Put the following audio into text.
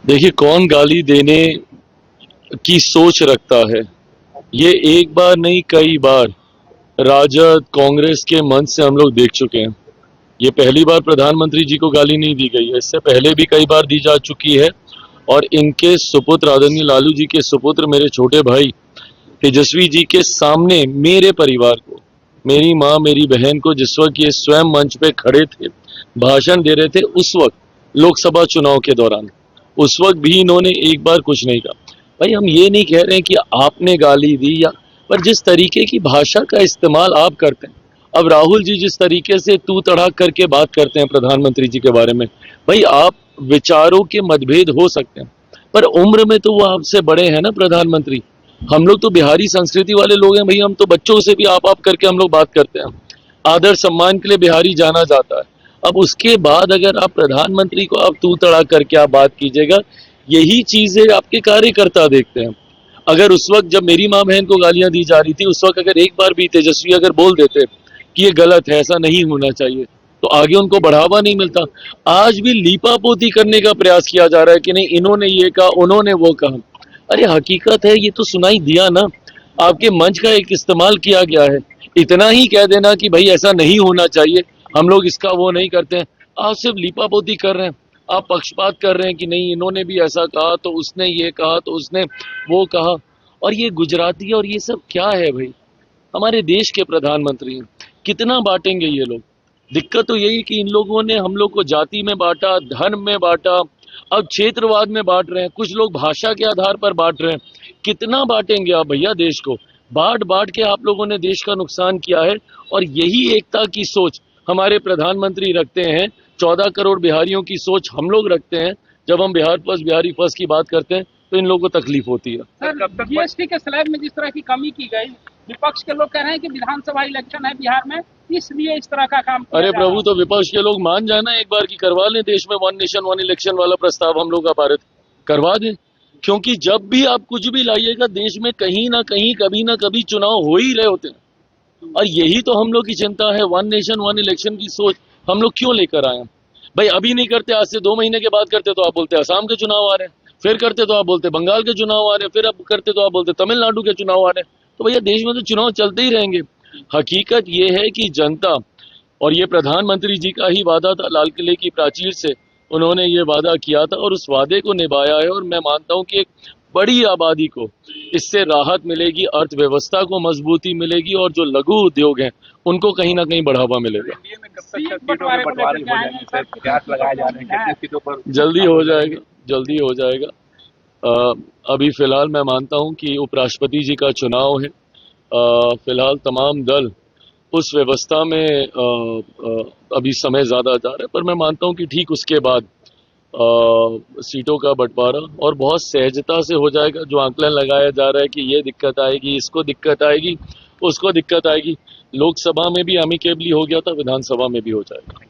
देखिए, कौन गाली देने की सोच रखता है, ये एक बार नहीं कई बार राजद कांग्रेस के मंच से हम लोग देख चुके हैं। ये पहली बार प्रधानमंत्री जी को गाली नहीं दी गई है, इससे पहले भी कई बार दी जा चुकी है। और इनके सुपुत्र आदरणीय लालू जी के सुपुत्र मेरे छोटे भाई तेजस्वी जी के सामने मेरे परिवार को, मेरी माँ मेरी बहन को, जिस वक्त ये स्वयं मंच पे खड़े थे, भाषण दे रहे थे, उस वक्त लोकसभा चुनाव के दौरान, उस वक्त भी इन्होंने एक बार कुछ नहीं कहा। भाई, हम ये नहीं कह रहे हैं कि आपने गाली दी, या पर जिस तरीके की भाषा का इस्तेमाल आप करते हैं, अब राहुल जी जिस तरीके से तू तड़ाक करके बात करते हैं प्रधानमंत्री जी के बारे में, भाई आप विचारों के मतभेद हो सकते हैं, पर उम्र में तो वो आपसे बड़े हैं ना प्रधानमंत्री। हम लोग तो बिहारी संस्कृति वाले लोग हैं भाई, हम तो बच्चों से भी आप करके हम लोग बात करते हैं। आदर सम्मान के लिए बिहारी जाना जाता है। अब उसके बाद अगर आप प्रधानमंत्री को आप तू तड़ा करके आप बात कीजिएगा, यही चीजें आपके कार्यकर्ता देखते हैं। अगर उस वक्त जब मेरी माँ बहन को गालियां दी जा रही थी, उस वक्त अगर एक बार भी तेजस्वी अगर बोल देते कि ये गलत है, ऐसा नहीं होना चाहिए, तो आगे उनको बढ़ावा नहीं मिलता। आज भी लीपापोती करने का प्रयास किया जा रहा है कि नहीं इन्होंने ये कहा, उन्होंने वो कहा। अरे हकीकत है, ये तो सुनाई दिया ना, आपके मंच का एक इस्तेमाल किया गया है। इतना ही कह देना कि भाई ऐसा नहीं होना चाहिए, हम लोग इसका वो नहीं करते हैं। आप सिर्फ लीपापोती कर रहे हैं, आप पक्षपात कर रहे हैं कि नहीं इन्होंने भी ऐसा कहा तो उसने ये कहा तो उसने वो कहा। और ये गुजराती और ये सब क्या है भाई, हमारे देश के प्रधानमंत्री हैं, कितना बांटेंगे ये लोग। दिक्कत तो यही कि इन लोगों ने हम लोग को जाति में बांटा, धर्म में बांटा, अब क्षेत्रवाद में बांट रहे हैं, कुछ लोग भाषा के आधार पर बांट रहे हैं। कितना बांटेंगे आप भैया देश को? बांट बांट के आप लोगों ने देश का नुकसान किया है। और यही एकता की सोच हमारे प्रधानमंत्री रखते हैं, 14 करोड़ बिहारियों की सोच हम लोग रखते हैं। जब हम बिहार फर्स्ट बिहारी फर्स्ट की बात करते हैं तो इन लोगों को तकलीफ होती है। सर, जीएसटी के स्लैब में जिस तरह की कमी की गई, विपक्ष के लोग कह रहे हैं कि विधानसभा इलेक्शन है बिहार में, इसलिए इस तरह का काम किया अरे जा प्रभु, तो विपक्ष के लोग मान जाना एक बार की करवा लें देश में वन नेशन वन इलेक्शन वाला प्रस्ताव हम लोग का पारित करवा दें। क्योंकि जब भी आप कुछ भी लाइएगा देश में कहीं ना कहीं कभी ना कभी चुनाव हो ही रहे होते हैं। और यही तो हम लोग की चिंता है, वन नेशन वन इलेक्शन की सोच हम लोग क्यों लेकर आए हैं। भाई अभी नहीं करते, आज से 2 महीने के बाद करते तो आप बोलते असम के चुनाव आ रहे हैं, फिर करते तो आप बोलते बंगाल के चुनाव आ रहे हैं, फिर अब करते तो आप बोलते तमिलनाडु के चुनाव आ रहे हैं। तो भैया देश में तो चुनाव चलते ही रहेंगे। हकीकत ये है कि जनता, और ये प्रधानमंत्री जी का ही वादा था, लाल किले की प्राचीर से उन्होंने ये वादा किया था और उस वादे को निभाया है। और मैं मानता हूं कि एक बड़ी आबादी को इससे राहत मिलेगी, अर्थव्यवस्था को मजबूती मिलेगी, और जो लघु उद्योग हैं उनको कहीं ना कहीं बढ़ावा मिलेगा। जल्दी हो जाएगा, जल्दी हो जाएगा। अभी फिलहाल मैं मानता हूं कि उपराष्ट्रपति जी का चुनाव है। फिलहाल तमाम दल उस व्यवस्था में अभी समय ज्यादा जा रहा है, पर मैं मानता हूं कि ठीक उसके बाद सीटों का बंटवारा और बहुत सहजता से हो जाएगा। जो आंकलन लगाया जा रहा है कि ये दिक्कत आएगी, इसको दिक्कत आएगी, उसको दिक्कत आएगी, लोकसभा में भी अमिकेबली हो गया था, विधानसभा में भी हो जाएगा।